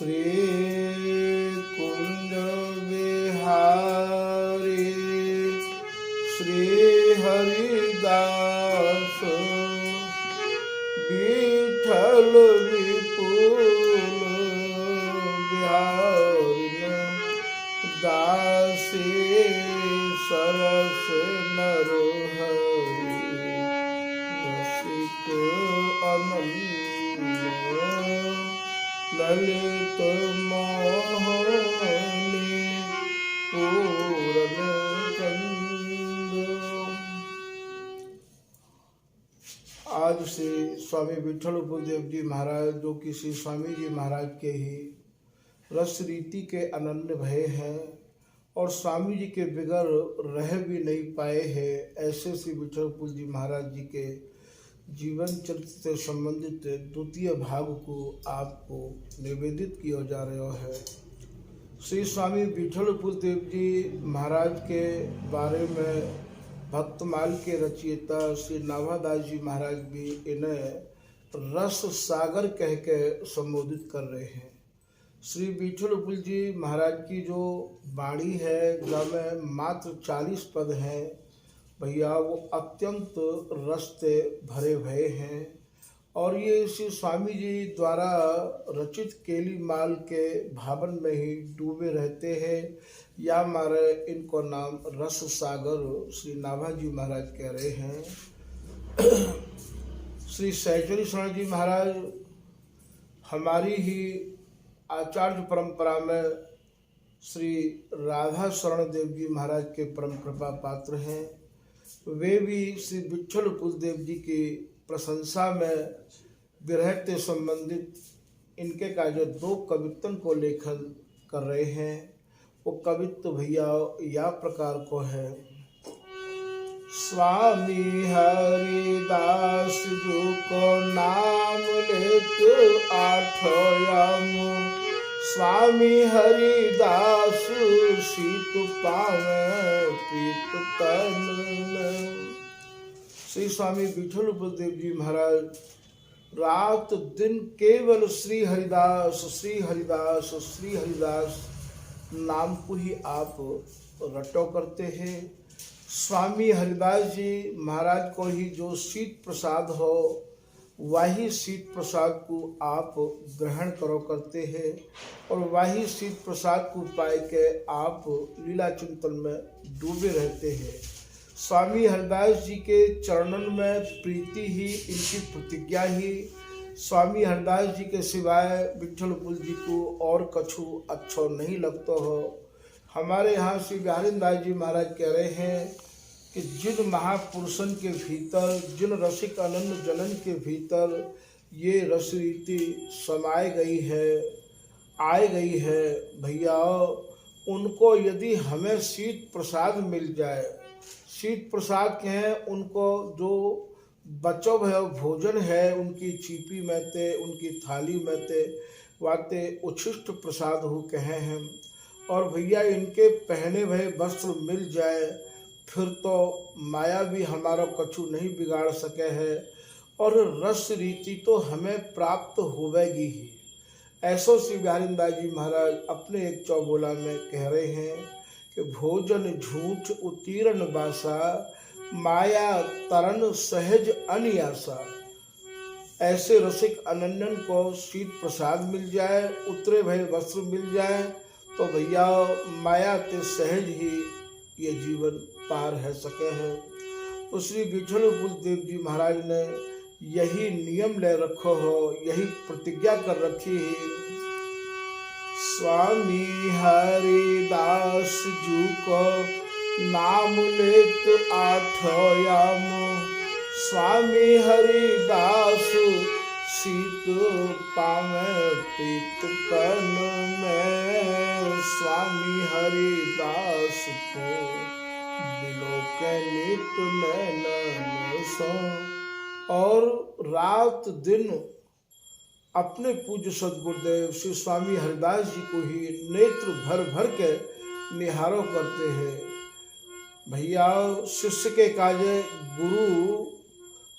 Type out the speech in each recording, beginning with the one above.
श्री कुंज बिहारी श्री हरिदास विठल विपुल बिहारी दासी सरस नरहरि रसिक अनंत ललित मोहनी पूरन चंद। आज से स्वामी विठल उपदेव जी महाराज, जो कि श्री स्वामी जी महाराज के ही रस रीति के अनन्य भय हैं और स्वामी जी के बिगर रह भी नहीं पाए हैं, ऐसे श्री विठल जी महाराज जी के जीवन चरित्र से संबंधित द्वितीय भाग को आपको निवेदित किया जा रहा है। श्री स्वामी विठल देव जी महाराज के बारे में भक्तमाल के रचयिता श्री नाभादास जी महाराज भी इन्हें रस सागर कह के संबोधित कर रहे हैं। श्री विठल जी महाराज की जो वाणी है, जिसमें मात्र 40 पद हैं भैया, वो अत्यंत रस से भरे भये हैं और ये श्री स्वामी जी द्वारा रचित केली माल के भावन में ही डूबे रहते हैं, या मारे इनको नाम रस सागर श्री नाभा जी महाराज कह रहे हैं। श्री सहचरी शरण जी महाराज हमारी ही आचार्य परंपरा में श्री राधा शरण देव जी महाराज के परम कृपा पात्र हैं। वे भी श्री विठल देव जी की प्रशंसा में विरह से संबंधित इनके का जो 2 कवित्तन को लेखन कर रहे हैं, वो कवित्त भैया या प्रकार को है। स्वामी हरिदास जो को नाम लेत आठोयाम, स्वामी हरिदास शीत पावे प्रीत तन। श्री स्वामी विठल देव जी महाराज रात दिन केवल श्री हरिदास श्री हरिदास श्री हरिदास नाम को ही आप रटो करते हैं। स्वामी हरिदास जी महाराज को ही जो शीत प्रसाद हो, वही शीत प्रसाद को आप ग्रहण करो करते हैं और वही शीत प्रसाद को पाए के आप लीला चिंतन में डूबे रहते हैं। स्वामी हरिदास जी के चरणन में प्रीति ही इनकी प्रतिज्ञा ही। स्वामी हरिदास जी के सिवाय विठल जी को और कछु अच्छो नहीं लगता हो। हमारे यहाँ श्री बिहारीदास जी महाराज कह रहे हैं कि जिन महापुरुषन के भीतर, जिन रसिक अनंत जनन के भीतर ये रस रीति समाई गई है, आए गई है भैया, उनको यदि हमें शीत प्रसाद मिल जाए, शीत प्रसाद के हैं उनको जो बचो है भोजन है, उनकी चीपी में ते, उनकी थाली में ते वाते उच्छिष्ट प्रसाद हो कहे हैं, और भैया इनके पहने भये वस्त्र मिल जाए, फिर तो माया भी हमारा कछु नहीं बिगाड़ सके है और रस रीति तो हमें प्राप्त होवेगी ही। ऐसो श्री बिहारीदास जी महाराज अपने एक चौबोला में कह रहे हैं कि भोजन झूठ उतीरन बासा, माया तरन सहज अनियासा। ऐसे रसिक अनन्यन को शीत प्रसाद मिल जाए, उतरे भय वस्त्र मिल जाए, तो भैया माया के सहज ही ये जीवन पार है सके हैं। तो श्री विठल देव जी महाराज ने यही नियम ले रखो हो, यही प्रतिज्ञा कर रखी है। स्वामी हरिदास जी को नाम लेत आठोयाम, स्वामी हरिदास शीत पावे प्रीत तन में, स्वामी हरिदास को बिलोके नित नैनन सो। और रात दिन अपने पूज्य सदगुरुदेव श्री स्वामी हरिदास जी को ही नेत्र भर भर के निहारो करते हैं। भैया शिष्य के काजे गुरु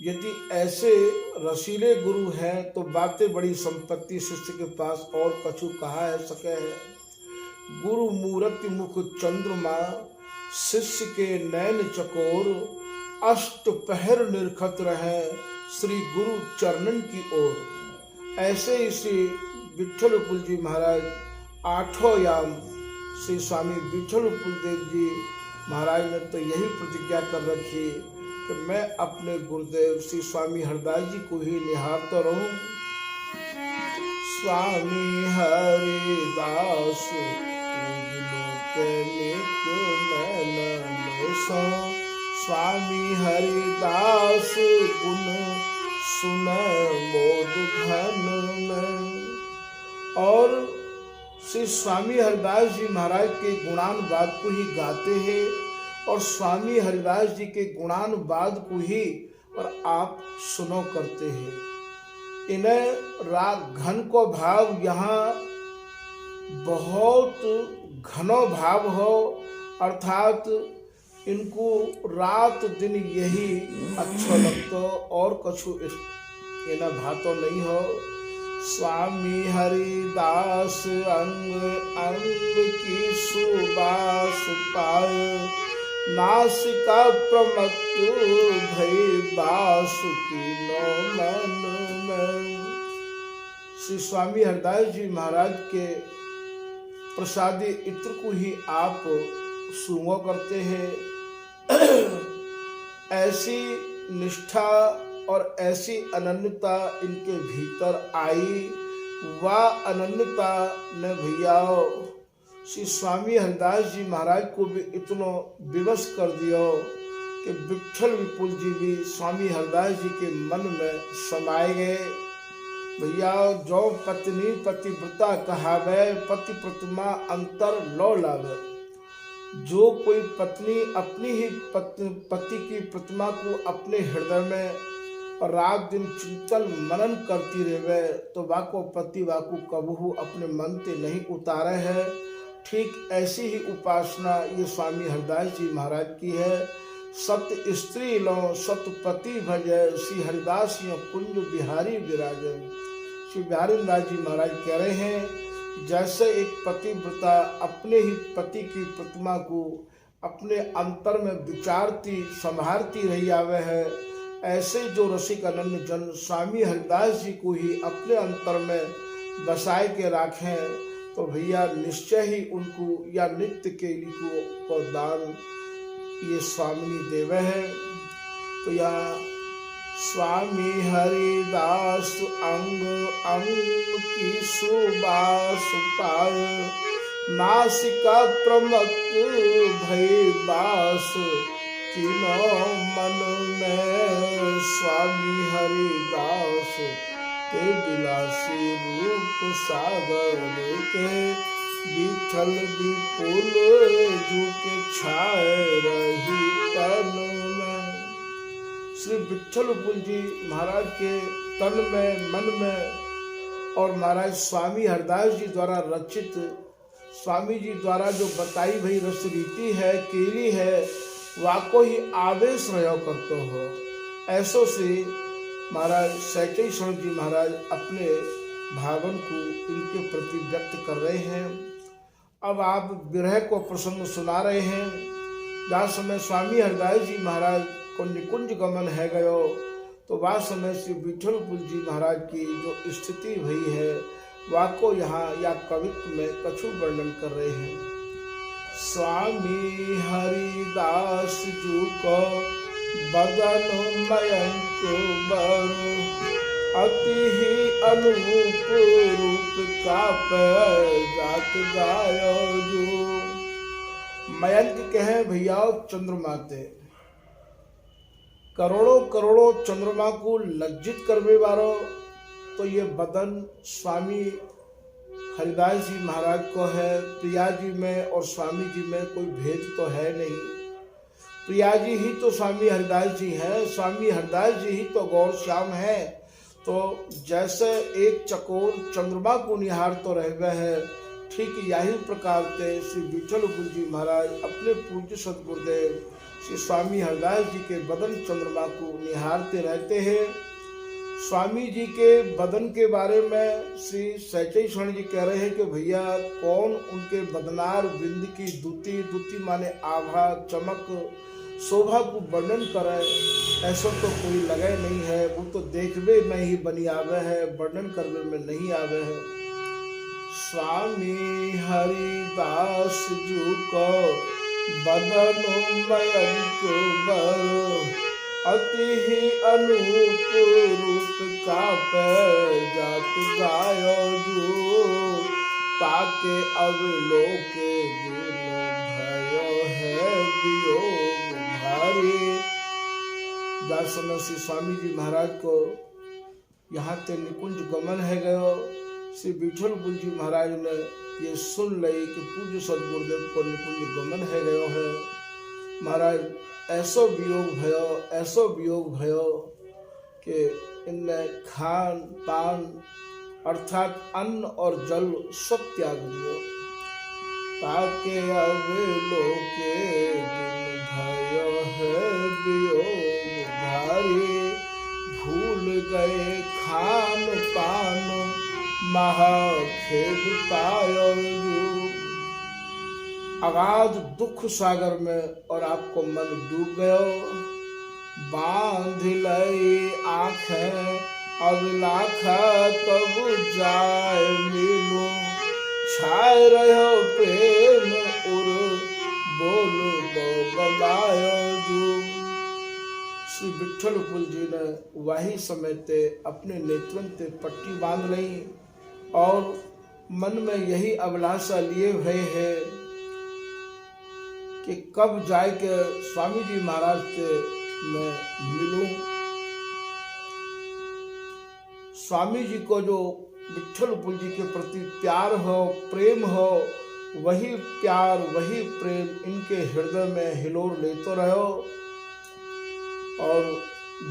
यदि ऐसे रसीले गुरु हैं तो बातें बड़ी संपत्ति शिष्य के पास और कछु कहा है सके है। गुरु मूर्ति मुख चंद्रमा शिष्य के नैन चकोर, अष्ट पहर निरखत रहे श्री गुरु चरणन की ओर। ऐसे ही श्री विठल उपल जी महाराज आठों याम श्री स्वामी विठल उपल देव जी महाराज ने तो यही प्रतिज्ञा कर रखी कि मैं अपने गुरुदेव श्री स्वामी हरदास जी को ही निहारता रहूं। स्वामी हरिदास स्वामी हरिदास गुण सुन मोद घन में। और श्री स्वामी हरिदास जी महाराज के गुणानुवाद को ही गाते हैं और स्वामी हरिदास जी के गुणानुवाद को ही और आप सुनो करते हैं। इन्हें राग घन को भाव यहाँ बहुत घनो भाव हो, अर्थात इनको रात दिन यही अच्छा लगता और कछु इन्हें भातो नहीं हो। स्वामी हरिदास अंग अंग की सुबास पाय, नासिका प्रमत्त भई बास की नो मन में। श्री स्वामी हरदास जी महाराज के प्रसादी इत्र को ही आप सूंघो करते हैं। ऐसी निष्ठा और ऐसी अनन्यता इनके भीतर आई, वह अनन्यता ने भैया श्री स्वामी हरदास जी महाराज को भी इतना विवश कर दिया कि विठल विपुल जी भी स्वामी हरदास जी के मन में समाये गए। भैया जो पत्नी पतिव्रता कहावे, पति प्रतिमा अंतर लो लावे। जो कोई पत्नी अपनी ही पति की प्रतिमा को अपने हृदय में और रात दिन चिंतन मनन करती रहे तो वाको पति वाको कबहू अपने मन से नहीं उतारे है। ठीक ऐसी ही उपासना ये स्वामी हरदास जी महाराज की है। सत्य स्त्री लो सत्य पति भजे, श्री हरिदास कुंज बिहारी विराजे। श्री बिहारी दास जी महाराज कह रहे हैं जैसे एक पतिव्रता अपने ही पति की प्रतिमा को अपने अंतर में विचारती संभारती रही आवे है, ऐसे जो रसिक अनन्य जन स्वामी हरिदास जी को ही अपने अंतर में बसाए के रखें तो भैया निश्चय ही उनको या नित्य के लिए को दान ये स्वामिनी देवे है। तो यहाँ स्वामी हरिदास अंग अंग की सुबास पाय, नासिका प्रमत्त भई बास किनो मन में। स्वामी हरिदास ते विलासी रूप सागर के, विठल विपुल जू के छाए रही तन में। श्री विठल विपुल जी महाराज के तन में मन में और महाराज स्वामी हरदास जी द्वारा रचित स्वामी जी द्वारा जो बताई भई रस रीति है केली है वाको ही आवेश रहो करते हो। ऐसो से महाराज सैचेश्वर जी महाराज अपने भावन को इनके प्रति व्यक्त कर रहे हैं। अब आप विरह को प्रसंग सुना रहे हैं। जहाँ समय स्वामी हरदास जी महाराज को निकुंज गमन है गयो तो वह समय श्री विठल विपुल जी महाराज की जो स्थिति हुई है वाको यहाँ या कवित्व में कछु वर्णन कर रहे हैं। स्वामी हरिदास जी को बदन मयंक बर, अति ही अनूप रूप का जात गायो जो। मयंक कहे भैया चंद्रमा ते करोड़ों करोड़ों चंद्रमा को लज्जित करने वालों तो ये बदन स्वामी हरिदास जी महाराज को है। प्रिया जी में और स्वामी जी में कोई भेद तो है नहीं। प्रिया जी ही तो स्वामी हरिदास जी हैं, स्वामी हरिदास जी ही तो गौर श्याम है। तो जैसे एक चकोर चंद्रमा को निहार तो रह गए हैं, ठीक यही प्रकार से श्री विठल विपुल जी महाराज अपने पूज्य सदगुरुदेव श्री स्वामी हरदास जी के बदन चंद्रमा को निहारते रहते हैं। स्वामी जी के बदन के बारे में श्री सैचई स्वर्ण जी कह रहे हैं कि भैया कौन उनके बदनार बिंद की दूती, दूती माने आभा, चमक, शोभा को वर्णन करे, ऐसा तो कोई लगे नहीं है। वो तो देखवे में ही बनी आवे है, वर्णन करवे में नहीं आवे है। स्वामी हरिदास जी को बदन मयंक बर, अति ही अनूप रूप का जात गायो जो, ताके अवलोके दिन भयो है वियोग भारी। दासन श्री स्वामी जी महाराज को यहाँ ते निकुंज गमन है गयो। श्री विठलपुर जी महाराज ने ये सुन लई कि पूज्य सदगुरुदेव को निकुंज गमन है गयो है। महाराज ऐसो वियोग भयो कि इनने खान पान अर्थात अन्न और जल सब त्याग दियो। ताके अवलोके दिन भयो है वियोग भारी, भूल गए खान पान महाखेद पायो जो। अगाध दुख सागर में और आपको मन डूब गयो। बांध लई आँखें अब लाखा कब जाए मिलूं, छाए रहो प्रेम उर बोल गलायो जो। श्री विठलपुर जी ने वही समय ते अपने नेत्रन ते पट्टी बांध ली और मन में यही अभिलाषा लिए हुए है कि कब जाए के स्वामी जी महाराज से मैं मिलूं। स्वामी जी को जो विठलपुर जी के प्रति प्यार हो, प्रेम हो, वही प्यार वही प्रेम इनके हृदय में हिलोर लेते रहो और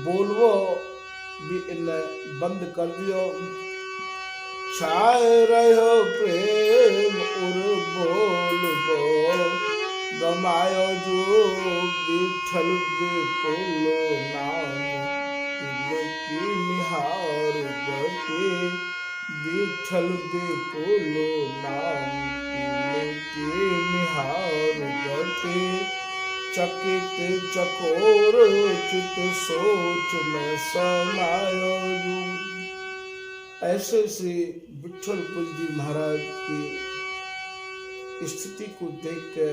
बोलवो भी इन्हें बंद कर दियो। छाए रहो प्रेम उर बोल गमायो जो, विठल विपुल नाम की निहार गते, विठल विपुल नाम की निहार गते, चकित चकोर चित सोच में समायो जो। ऐसे श्री विठलपुर जी महाराज की स्थिति को देख के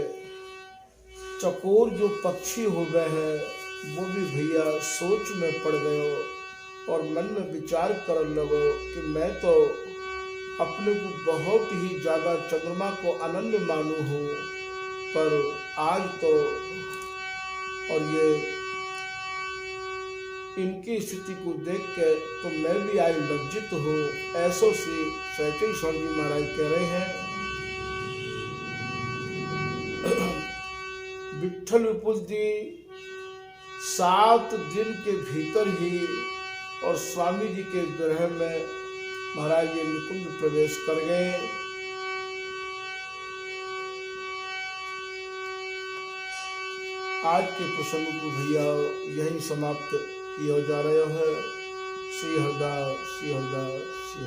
चकोर जो पक्षी हो गए हैं वो भी भैया सोच में पड़ गए और मन में विचार कर लगो कि मैं तो अपने को बहुत ही ज्यादा चंद्रमा को अनन्य मानू हूँ, पर आज तो और ये इनकी स्थिति को देख के तो मैं भी आज लज्जित हूँ। ऐसो श्री सैचई स्वर्ण जी महाराज कह रहे हैं। विठलपुर जी 7 दिन के भीतर ही और स्वामी जी के ग्रह में महाराज ये निकुंज प्रवेश कर गए। आज के प्रसंग को भैया यही समाप्त किया जा रहा है। श्री हरदास श्री हरदास।